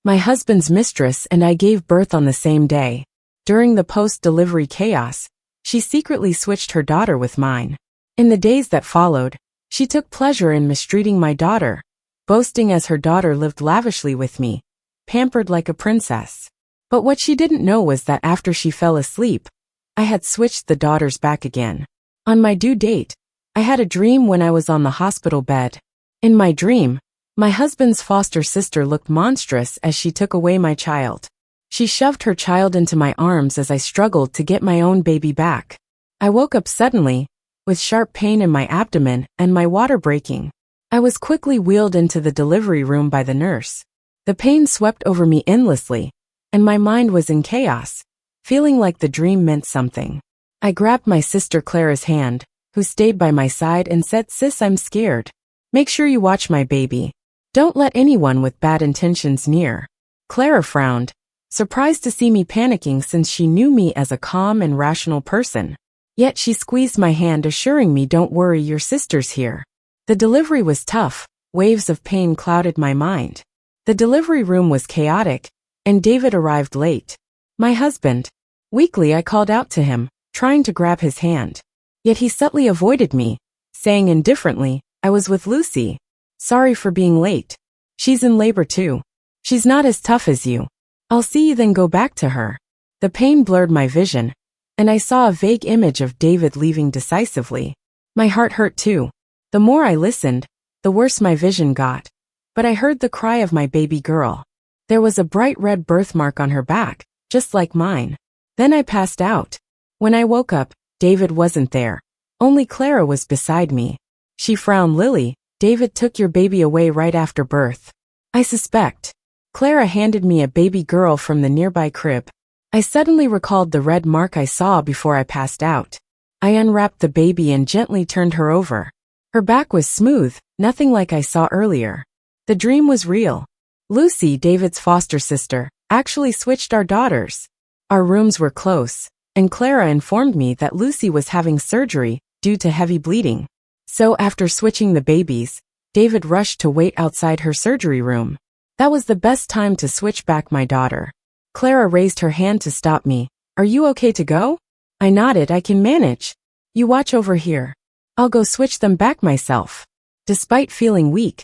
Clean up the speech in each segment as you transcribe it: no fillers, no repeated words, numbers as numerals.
My husband's mistress and I gave birth on the same day. During the post-delivery chaos, she secretly switched her daughter with mine. In the days that followed, she took pleasure in mistreating my daughter, boasting as her daughter lived lavishly with me, pampered like a princess. But what she didn't know was that after she fell asleep, I had switched the daughters back again. On my due date, I had a dream when I was on the hospital bed. In my dream, my husband's foster sister looked monstrous as she took away my child. She shoved her child into my arms as I struggled to get my own baby back. I woke up suddenly, with sharp pain in my abdomen and my water breaking. I was quickly wheeled into the delivery room by the nurse. The pain swept over me endlessly, and my mind was in chaos, feeling like the dream meant something. I grabbed my sister Clara's hand, who stayed by my side, and said, "Sis, I'm scared. Make sure you watch my baby. Don't let anyone with bad intentions near." Clara frowned, surprised to see me panicking since she knew me as a calm and rational person. Yet she squeezed my hand, assuring me, "Don't worry, your sister's here." The delivery was tough. Waves of pain clouded my mind. The delivery room was chaotic, and David arrived late. My husband. Weakly I called out to him, trying to grab his hand. Yet he subtly avoided me, saying indifferently, "I was with Lucy. Sorry for being late. She's in labor too. She's not as tough as you. I'll see you then go back to her." The pain blurred my vision, and I saw a vague image of David leaving decisively. My heart hurt too. The more I listened, the worse my vision got. But I heard the cry of my baby girl. There was a bright red birthmark on her back, just like mine. Then I passed out. When I woke up, David wasn't there. Only Clara was beside me. She frowned. "Lily, David took your baby away right after birth." "I suspect." Clara handed me a baby girl from the nearby crib. I suddenly recalled the red mark I saw before I passed out. I unwrapped the baby and gently turned her over. Her back was smooth, nothing like I saw earlier. The dream was real. Lucy, David's foster sister, actually switched our daughters. Our rooms were close, and Clara informed me that Lucy was having surgery due to heavy bleeding. So after switching the babies, David rushed to wait outside her surgery room. That was the best time to switch back my daughter. Clara raised her hand to stop me. "Are you okay to go?" I nodded. "I can manage. You watch over here. I'll go switch them back myself." Despite feeling weak,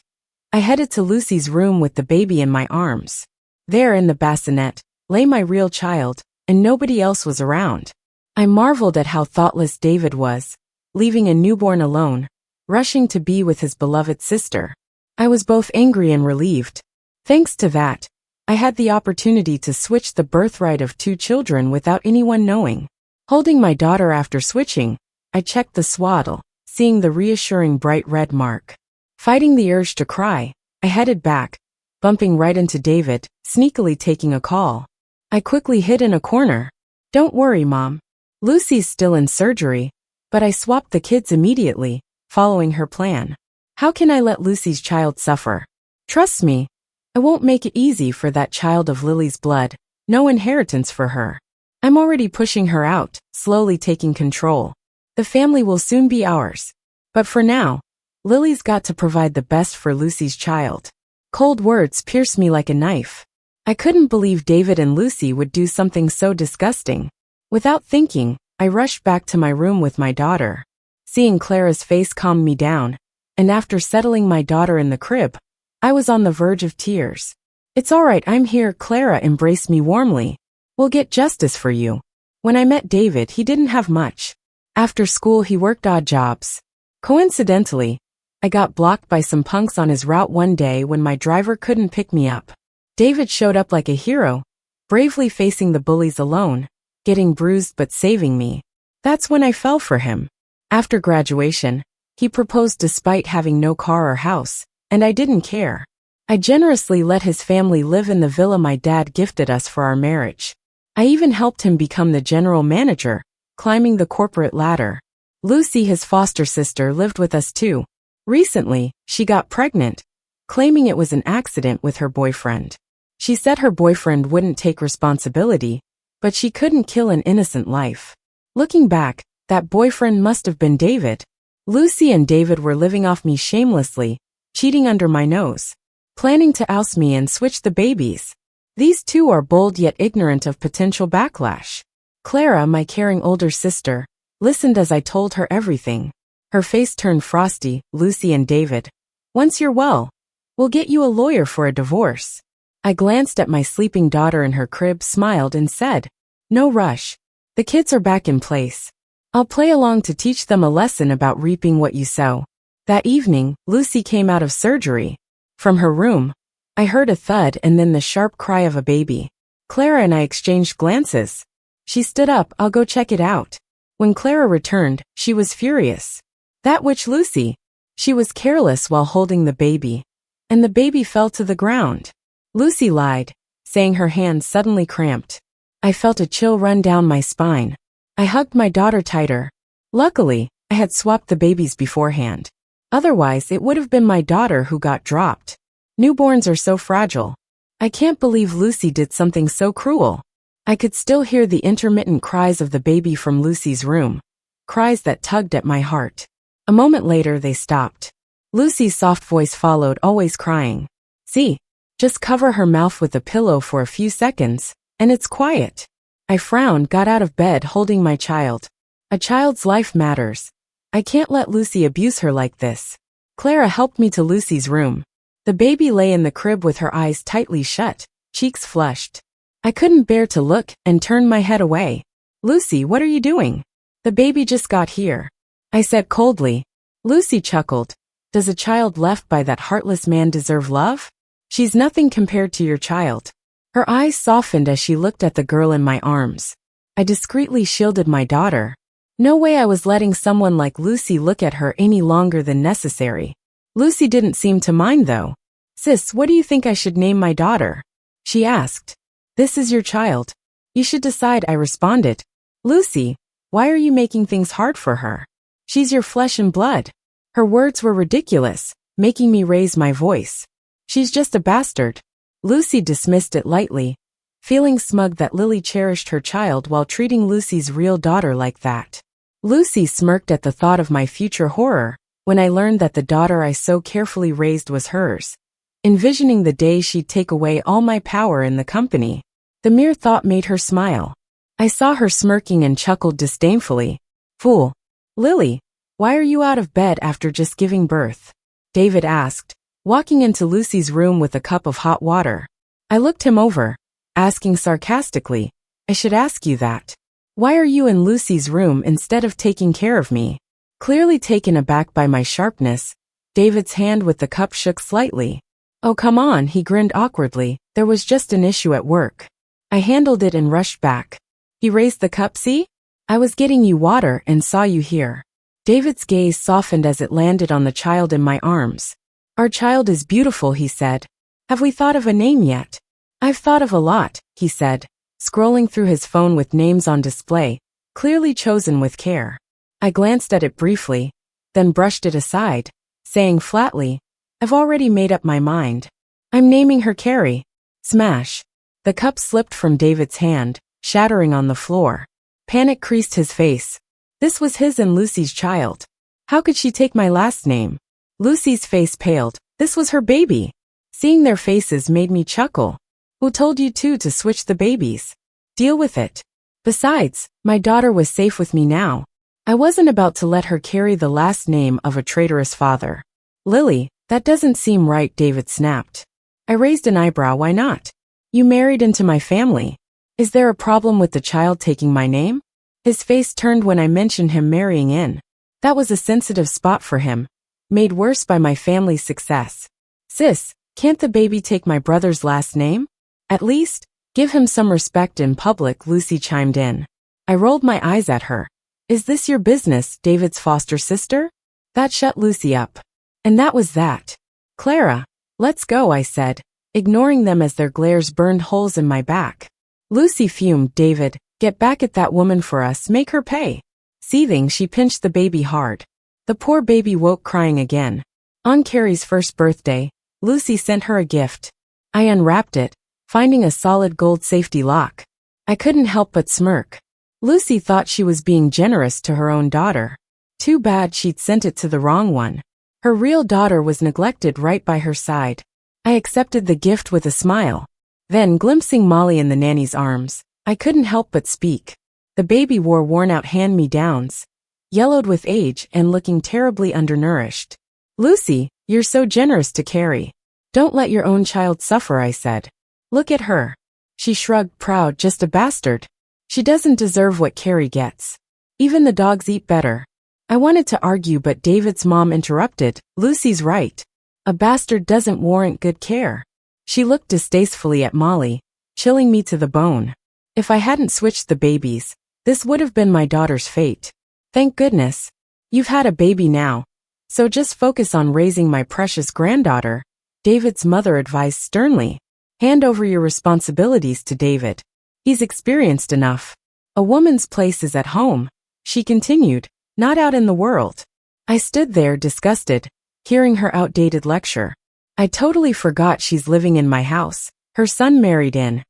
I headed to Lucy's room with the baby in my arms. There in the bassinet lay my real child, and nobody else was around. I marveled at how thoughtless David was, leaving a newborn alone, rushing to be with his beloved sister. I was both angry and relieved. Thanks to that, I had the opportunity to switch the birthright of 2 children without anyone knowing. Holding my daughter after switching, I checked the swaddle, seeing the reassuring bright red mark. Fighting the urge to cry, I headed back, bumping right into David, sneakily taking a call. I quickly hid in a corner. "Don't worry, Mom. Lucy's still in surgery," but I swapped the kids immediately, following her plan. How can I let Lucy's child suffer? Trust me, I won't make it easy for that child of Lily's blood. No inheritance for her. I'm already pushing her out, slowly taking control. The family will soon be ours. But for now, Lily's got to provide the best for Lucy's child. Cold words pierced me like a knife. I couldn't believe David and Lucy would do something so disgusting. Without thinking, I rushed back to my room with my daughter. Seeing Clara's face calmed me down, and after settling my daughter in the crib, I was on the verge of tears. "It's all right, I'm here," Clara embraced me warmly. "We'll get justice for you." When I met David, he didn't have much. After school, he worked odd jobs. Coincidentally, I got blocked by some punks on his route one day when my driver couldn't pick me up. David showed up like a hero, bravely facing the bullies alone, getting bruised but saving me. That's when I fell for him. After graduation, he proposed despite having no car or house, and I didn't care. I generously let his family live in the villa my dad gifted us for our marriage. I even helped him become the general manager, climbing the corporate ladder. Lucy, his foster sister, lived with us too. Recently, she got pregnant, claiming it was an accident with her boyfriend. She said her boyfriend wouldn't take responsibility, but she couldn't kill an innocent life. Looking back, that boyfriend must have been David. Lucy and David were living off me shamelessly, cheating under my nose, planning to oust me and switch the babies. These two are bold yet ignorant of potential backlash. Clara, my caring older sister, listened as I told her everything. Her face turned frosty. Lucy and David, once you're well, we'll get you a lawyer for a divorce. I glanced at my sleeping daughter in her crib, smiled, and said, no rush. The kids are back in place. I'll play along to teach them a lesson about reaping what you sow. That evening, Lucy came out of surgery. From her room, I heard a thud and then the sharp cry of a baby. Clara and I exchanged glances. She stood up. I'll go check it out. When Clara returned, she was furious. That witch Lucy. She was careless while holding the baby, and the baby fell to the ground. Lucy lied, saying her hands suddenly cramped. I felt a chill run down my spine. I hugged my daughter tighter. Luckily, I had swapped the babies beforehand. Otherwise, it would have been my daughter who got dropped. Newborns are so fragile. I can't believe Lucy did something so cruel. I could still hear the intermittent cries of the baby from Lucy's room, cries that tugged at my heart. A moment later, they stopped. Lucy's soft voice followed, always crying. See, just cover her mouth with a pillow for a few seconds, and it's quiet. I frowned, got out of bed, holding my child. A child's life matters. I can't let Lucy abuse her like this. Clara helped me to Lucy's room. The baby lay in the crib with her eyes tightly shut, cheeks flushed. I couldn't bear to look and turned my head away. Lucy, what are you doing? The baby just got here, I said coldly. Lucy chuckled. Does a child left by that heartless man deserve love? She's nothing compared to your child. Her eyes softened as she looked at the girl in my arms. I discreetly shielded my daughter. No way I was letting someone like Lucy look at her any longer than necessary. Lucy didn't seem to mind though. Sis, what do you think I should name my daughter? She asked. This is your child. You should decide, I responded. Lucy, why are you making things hard for her? She's your flesh and blood. Her words were ridiculous, making me raise my voice. She's just a bastard. Lucy dismissed it lightly, feeling smug that Lily cherished her child while treating Lucy's real daughter like that. Lucy smirked at the thought of my future horror when I learned that the daughter I so carefully raised was hers, envisioning the day she'd take away all my power in the company. The mere thought made her smile. I saw her smirking and chuckled disdainfully. Fool. Lily, why are you out of bed after just giving birth? David asked, walking into Lucy's room with a cup of hot water. I looked him over, asking sarcastically, I should ask you that. Why are you in Lucy's room instead of taking care of me? Clearly taken aback by my sharpness, David's hand with the cup shook slightly. Oh, come on, he grinned awkwardly. There was just an issue at work. I handled it and rushed back. He raised the cup. See? I was getting you water and saw you here. David's gaze softened as it landed on the child in my arms. Our child is beautiful, he said. Have we thought of a name yet? I've thought of a lot, he said, scrolling through his phone with names on display, clearly chosen with care. I glanced at it briefly, then brushed it aside, saying flatly, I've already made up my mind. I'm naming her Carrie. Smash. The cup slipped from David's hand, shattering on the floor. Panic creased his face. This was his and Lucy's child. How could she take my last name? Lucy's face paled. This was her baby. Seeing their faces made me chuckle. Who told you two to switch the babies? Deal with it. Besides, my daughter was safe with me now. I wasn't about to let her carry the last name of a traitorous father. Lily, that doesn't seem right, David snapped. I raised an eyebrow. Why not? You married into my family. Is there a problem with the child taking my name? His face turned when I mentioned him marrying in. That was a sensitive spot for him, made worse by my family's success. Sis, can't the baby take my brother's last name? At least, give him some respect in public, Lucy chimed in. I rolled my eyes at her. Is this your business, David's foster sister? That shut Lucy up. And that was that. Clara, let's go, I said, ignoring them as their glares burned holes in my back. Lucy fumed. David, get back at that woman for us, make her pay. Seething, she pinched the baby hard. The poor baby woke crying again. On Carrie's first birthday, Lucy sent her a gift. I unwrapped it, finding a solid gold safety lock. I couldn't help but smirk. Lucy thought she was being generous to her own daughter. Too bad she'd sent it to the wrong one. Her real daughter was neglected right by her side. I accepted the gift with a smile. Then, glimpsing Molly in the nanny's arms, I couldn't help but speak. The baby wore worn-out hand-me-downs, yellowed with age and looking terribly undernourished. "Lucy, you're so generous to carry. Don't let your own child suffer," I said. "Look at her." She shrugged, proud, "Just a bastard. She doesn't deserve what Carrie gets. Even the dogs eat better." I wanted to argue, but David's mom interrupted. "Lucy's right. A bastard doesn't warrant good care." She looked distastefully at Molly, chilling me to the bone. If I hadn't switched the babies, this would have been my daughter's fate. Thank goodness. You've had a baby now, so just focus on raising my precious granddaughter, David's mother advised sternly. Hand over your responsibilities to David. He's experienced enough. A woman's place is at home, she continued, not out in the world. I stood there disgusted, hearing her outdated lecture. I totally forgot she's living in my house, her son married in,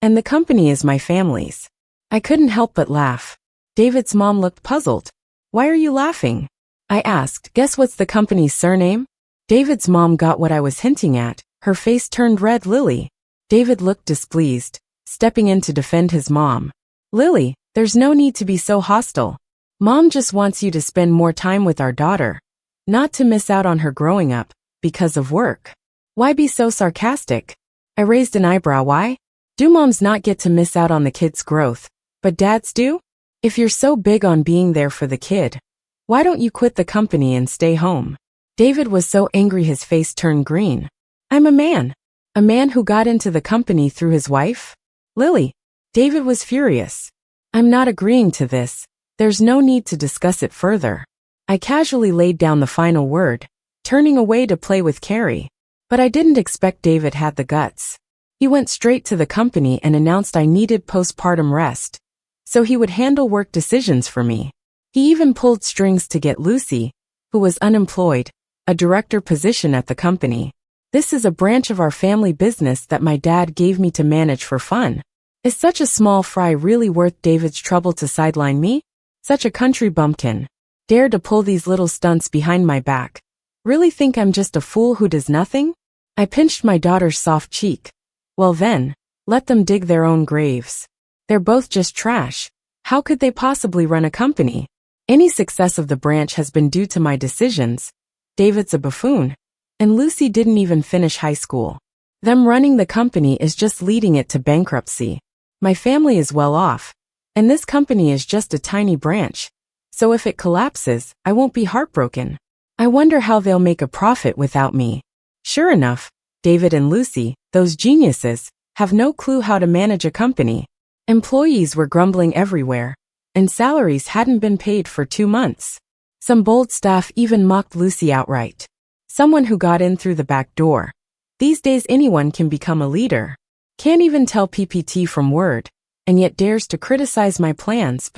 and the company is my family's. I couldn't help but laugh. David's mom looked puzzled. "Why are you laughing?" I asked. "Guess what's the company's surname?" David's mom got what I was hinting at. Her face turned red. "Lily." David looked displeased, stepping in to defend his mom. "Lily, there's no need to be so hostile. Mom just wants you to spend more time with our daughter, not to miss out on her growing up, because of work." "Why be so sarcastic?" I raised an eyebrow. "Why? Do moms not get to miss out on the kid's growth, but dads do? If you're so big on being there for the kid, why don't you quit the company and stay home?" David was so angry his face turned green. "I'm a man who got into the company through his wife? Lily." David was furious. "I'm not agreeing to this. There's no need to discuss it further." I casually laid down the final word, turning away to play with Carrie. But I didn't expect David had the guts. He went straight to the company and announced I needed postpartum rest, so he would handle work decisions for me. He even pulled strings to get Lucy, who was unemployed, a director position at the company. This is a branch of our family business that my dad gave me to manage for fun. Is such a small fry really worth David's trouble to sideline me? Such a country bumpkin. Dare to pull these little stunts behind my back. Really think I'm just a fool who does nothing? I pinched my daughter's soft cheek. Well then, let them dig their own graves. They're both just trash. How could they possibly run a company? Any success of the branch has been due to my decisions. David's a buffoon. And Lucy didn't even finish high school. Them running the company is just leading it to bankruptcy. My family is well off, and this company is just a tiny branch. So if it collapses, I won't be heartbroken. I wonder how they'll make a profit without me. Sure enough, David and Lucy, those geniuses, have no clue how to manage a company. Employees were grumbling everywhere, and salaries hadn't been paid for 2 months. Some bold staff even mocked Lucy outright. Someone who got in through the back door. These days anyone can become a leader. Can't even tell PPT from Word, and yet dares to criticize my plans.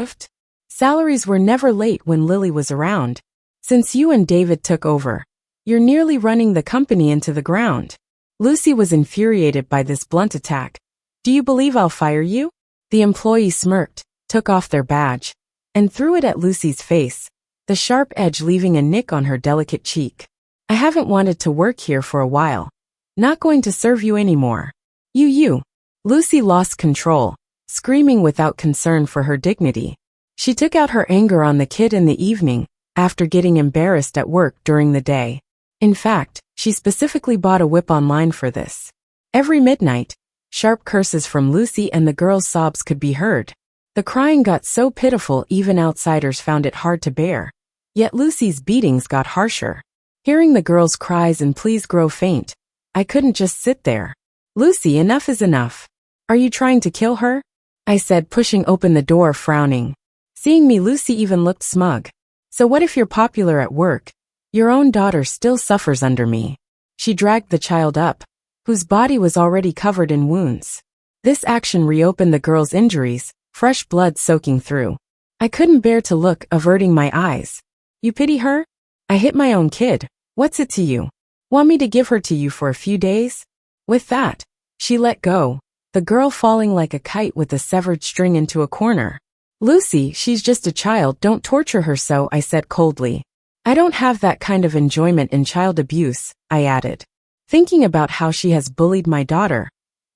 Salaries were never late when Lily was around. Since you and David took over, you're nearly running the company into the ground. Lucy was infuriated by this blunt attack. Do you believe I'll fire you? The employee smirked, took off their badge, and threw it at Lucy's face, the sharp edge leaving a nick on her delicate cheek. I haven't wanted to work here for a while. Not going to serve you anymore. You. Lucy lost control, screaming without concern for her dignity. She took out her anger on the kid in the evening, after getting embarrassed at work during the day. In fact, she specifically bought a whip online for this. Every midnight, sharp curses from Lucy and the girl's sobs could be heard. The crying got so pitiful even outsiders found it hard to bear. Yet Lucy's beatings got harsher. Hearing the girl's cries and pleas grow faint, I couldn't just sit there. Lucy, enough is enough. Are you trying to kill her? I said, pushing open the door, frowning. Seeing me, Lucy even looked smug. So what if you're popular at work? Your own daughter still suffers under me. She dragged the child up, whose body was already covered in wounds. This action reopened the girl's injuries, fresh blood soaking through. I couldn't bear to look, averting my eyes. You pity her? I hit my own kid. What's it to you? Want me to give her to you for a few days? With that, she let go, the girl falling like a kite with a severed string into a corner. Lucy, she's just a child, don't torture her so, I said coldly. I don't have that kind of enjoyment in child abuse, I added. Thinking about how she has bullied my daughter,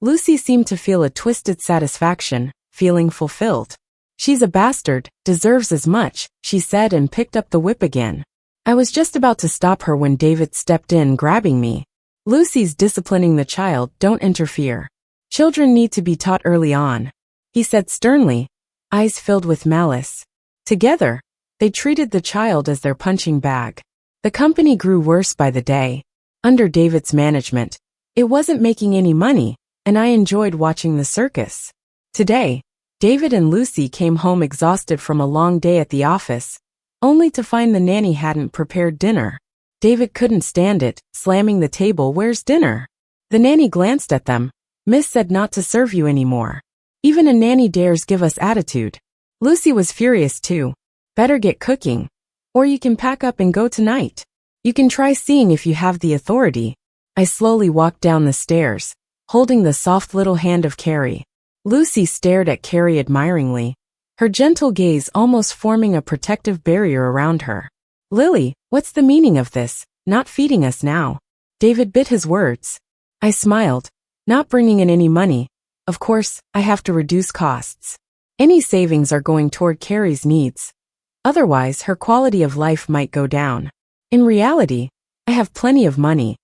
Lucy seemed to feel a twisted satisfaction, feeling fulfilled. "She's a bastard, deserves as much," she said and picked up the whip again. I was just about to stop her when David stepped in, grabbing me. "Lucy's disciplining the child, don't interfere. Children need to be taught early on," he said sternly, eyes filled with malice. Together, they treated the child as their punching bag. The company grew worse by the day. Under David's management, it wasn't making any money, and I enjoyed watching the circus. Today, David and Lucy came home exhausted from a long day at the office, only to find the nanny hadn't prepared dinner. David couldn't stand it, slamming the table. "Where's dinner?" The nanny glanced at them. "Miss said not to serve you anymore. Even a nanny dares give us attitude." Lucy was furious too. "Better get cooking, or you can pack up and go tonight. You can try seeing if you have the authority." I slowly walked down the stairs, holding the soft little hand of Carrie. Lucy stared at Carrie admiringly, her gentle gaze almost forming a protective barrier around her. "Lily, what's the meaning of this, not feeding us now?" David bit his words. I smiled. "Not bringing in any money. Of course, I have to reduce costs. Any savings are going toward Carrie's needs. Otherwise, her quality of life might go down. In reality, I have plenty of money.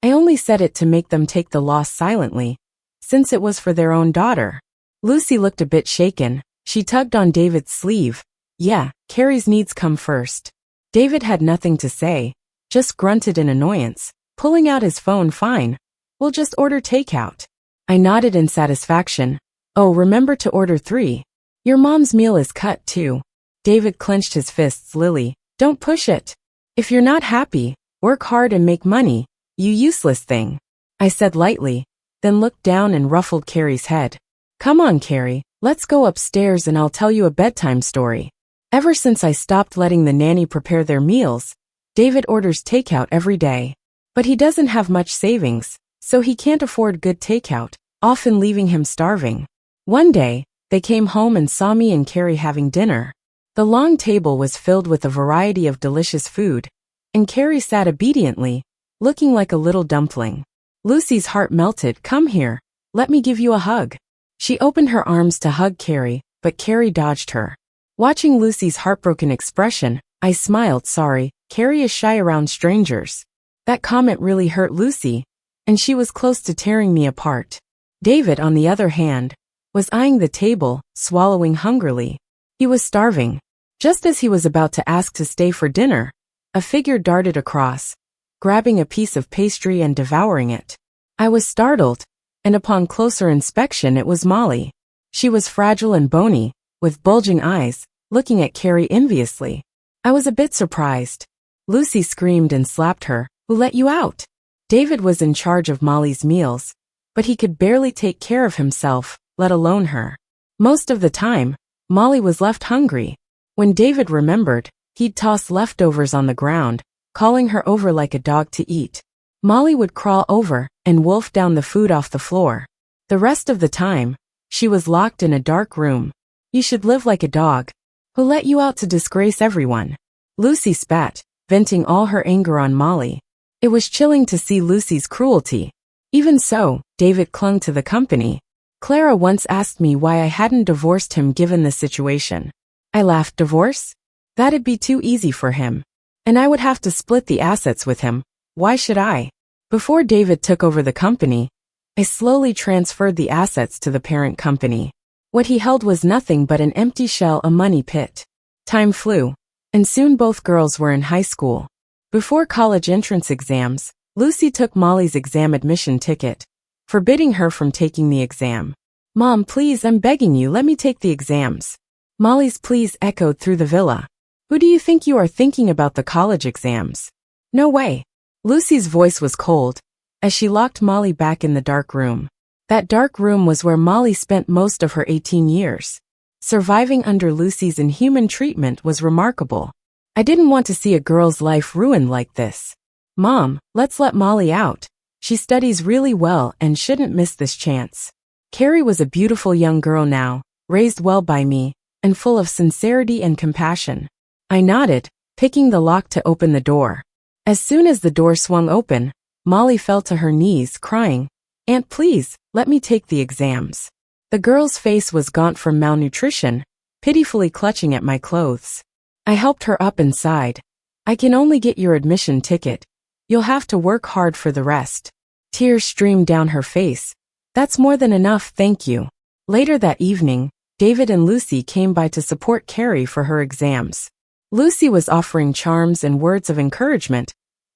I only said it to make them take the loss silently, since it was for their own daughter." Lucy looked a bit shaken. She tugged on David's sleeve. "Yeah, Carrie's needs come first." David had nothing to say, just grunted in annoyance, pulling out his phone. "Fine. We'll just order takeout." I nodded in satisfaction. "Oh, remember to order 3. Your mom's meal is cut too." David clenched his fists. "Lily, don't push it. If you're not happy, work hard and make money, you useless thing," I said lightly, then looked down and ruffled Carrie's head. "Come on, Carrie, let's go upstairs and I'll tell you a bedtime story." Ever since I stopped letting the nanny prepare their meals, David orders takeout every day. But he doesn't have much savings, so he can't afford good takeout, often leaving him starving. One day, they came home and saw me and Carrie having dinner. The long table was filled with a variety of delicious food, and Carrie sat obediently, looking like a little dumpling. Lucy's heart melted. "Come here, let me give you a hug." She opened her arms to hug Carrie, but Carrie dodged her. Watching Lucy's heartbroken expression, I smiled. "Sorry, Carrie is shy around strangers." That comment really hurt Lucy, and she was close to tearing me apart. David, on the other hand, was eyeing the table, swallowing hungrily. He was starving. Just as he was about to ask to stay for dinner, a figure darted across, grabbing a piece of pastry and devouring it. I was startled, and upon closer inspection it was Molly. She was fragile and bony, with bulging eyes, looking at Carrie enviously. I was a bit surprised. Lucy screamed and slapped her. "Who let you out?" David was in charge of Molly's meals, but he could barely take care of himself, let alone her. Most of the time, Molly was left hungry. When David remembered, he'd toss leftovers on the ground, calling her over like a dog to eat. Molly would crawl over and wolf down the food off the floor. The rest of the time, she was locked in a dark room. "You should live like a dog. Who let you out to disgrace everyone?" Lucy spat, venting all her anger on Molly. It was chilling to see Lucy's cruelty. Even so, David clung to the company. Clara once asked me why I hadn't divorced him given the situation. I laughed. "Divorce? That'd be too easy for him. And I would have to split the assets with him. Why should I?" Before David took over the company, I slowly transferred the assets to the parent company. What he held was nothing but an empty shell, a money pit. Time flew, and soon both girls were in high school. Before college entrance exams, Lucy took Molly's exam admission ticket, forbidding her from taking the exam. "Mom, please, I'm begging you, let me take the exams." Molly's pleas echoed through the villa. "Who do you think you are, thinking about the college exams? No way." Lucy's voice was cold, as she locked Molly back in the dark room. That dark room was where Molly spent most of her 18 years. Surviving under Lucy's inhuman treatment was remarkable. I didn't want to see a girl's life ruined like this. "Mom, let's let Molly out. She studies really well and shouldn't miss this chance." Carrie was a beautiful young girl now, raised well by me, and full of sincerity and compassion. I nodded, picking the lock to open the door. As soon as the door swung open, Molly fell to her knees, crying. "Aunt, please, let me take the exams." The girl's face was gaunt from malnutrition, pitifully clutching at my clothes. I helped her up and sighed. "I can only get your admission ticket. You'll have to work hard for the rest." Tears streamed down her face. "That's more than enough, thank you." Later that evening, David and Lucy came by to support Carrie for her exams. Lucy was offering charms and words of encouragement,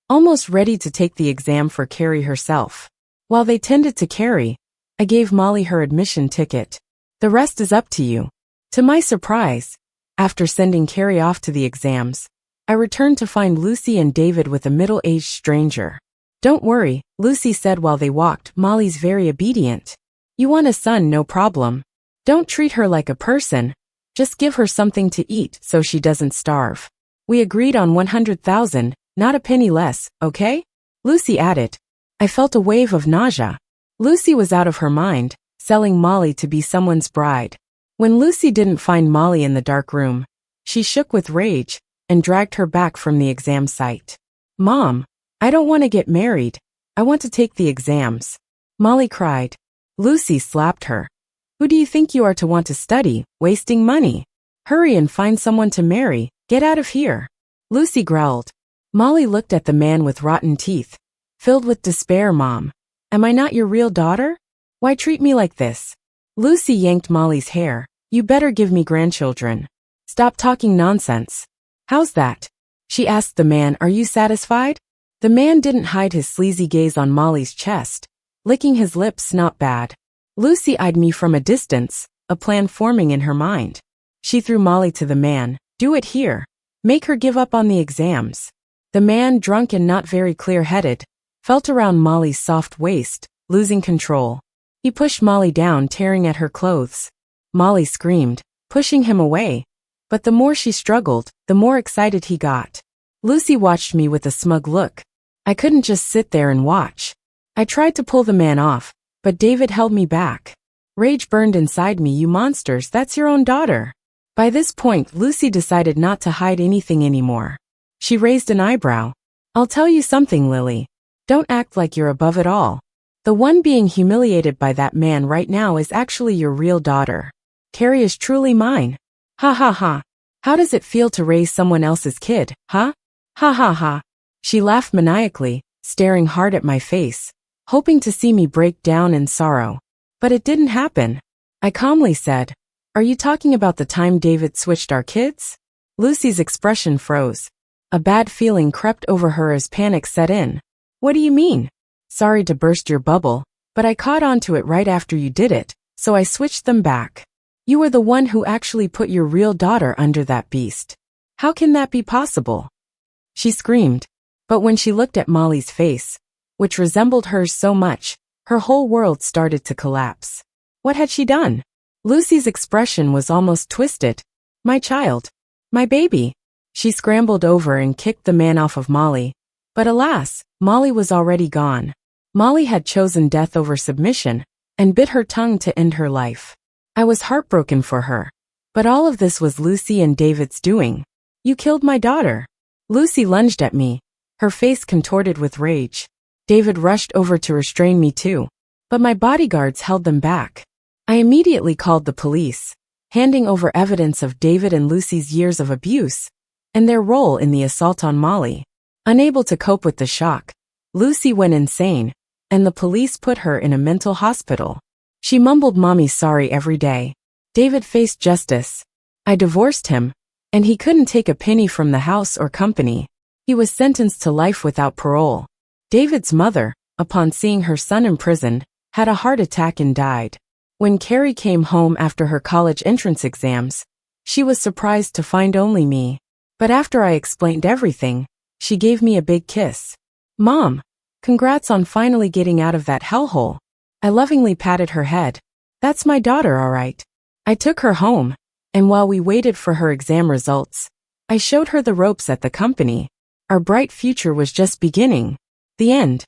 almost ready to take the exam for Carrie herself. While they tended to Carrie, I gave Molly her admission ticket. "The rest is up to you." To my surprise, after sending Carrie off to the exams, I returned to find Lucy and David with a middle-aged stranger. "Don't worry," Lucy said while they walked, "Molly's very obedient. You want a son, no problem. Don't treat her like a person, just give her something to eat so she doesn't starve. We agreed on 100,000, not a penny less, okay?" Lucy added. I felt a wave of nausea. Lucy was out of her mind, selling Molly to be someone's bride. When Lucy didn't find Molly in the dark room, she shook with rage and dragged her back from the exam site. "Mom, I don't want to get married. I want to take the exams," Molly cried. Lucy slapped her. "Who do you think you are to want to study, wasting money? Hurry and find someone to marry, get out of here." Lucy growled. Molly looked at the man with rotten teeth, filled with despair. "Mom, am I not your real daughter? Why treat me like this?" Lucy yanked Molly's hair. "You better give me grandchildren. Stop talking nonsense." "How's that?" she asked the man. "Are you satisfied?" The man didn't hide his sleazy gaze on Molly's chest, licking his lips. "Not bad." Lucy eyed me from a distance, a plan forming in her mind. She threw Molly to the man. "Do it here. Make her give up on the exams." The man, drunk and not very clear-headed, felt around Molly's soft waist, losing control. He pushed Molly down, tearing at her clothes. Molly screamed, pushing him away, but the more she struggled, the more excited he got. Lucy watched me with a smug look. I couldn't just sit there and watch. I tried to pull the man off, but David held me back. Rage burned inside me. "You monsters, that's your own daughter." By this point, Lucy decided not to hide anything anymore. She raised an eyebrow. "I'll tell you something, Lily. Don't act like you're above it all. The one being humiliated by that man right now is actually your real daughter. Carrie is truly mine. Ha ha ha. How does it feel to raise someone else's kid, huh? Ha ha ha." She laughed maniacally, staring hard at my face, hoping to see me break down in sorrow. But it didn't happen. I calmly said, "Are you talking about the time David switched our kids?" Lucy's expression froze. A bad feeling crept over her as panic set in. "What do you mean?" "Sorry to burst your bubble, but I caught on to it right after you did it, so I switched them back. You were the one who actually put your real daughter under that beast. How can that be possible?" She screamed. But when she looked at Molly's face, which resembled hers so much, her whole world started to collapse. What had she done? Lucy's expression was almost twisted. "My child. My baby." She scrambled over and kicked the man off of Molly. But alas, Molly was already gone. Molly had chosen death over submission, and bit her tongue to end her life. I was heartbroken for her. But all of this was Lucy and David's doing. "You killed my daughter." Lucy lunged at me, her face contorted with rage. David rushed over to restrain me too, but my bodyguards held them back. I immediately called the police, handing over evidence of David and Lucy's years of abuse and their role in the assault on Molly. Unable to cope with the shock, Lucy went insane, and the police put her in a mental hospital. She mumbled "Mommy's sorry" every day. David faced justice. I divorced him, and he couldn't take a penny from the house or company. He was sentenced to life without parole. David's mother, upon seeing her son imprisoned, had a heart attack and died. When Carrie came home after her college entrance exams, she was surprised to find only me. But after I explained everything, she gave me a big kiss. "Mom, congrats on finally getting out of that hellhole." I lovingly patted her head. "That's my daughter, all right." I took her home, and while we waited for her exam results, I showed her the ropes at the company. Our bright future was just beginning. The end.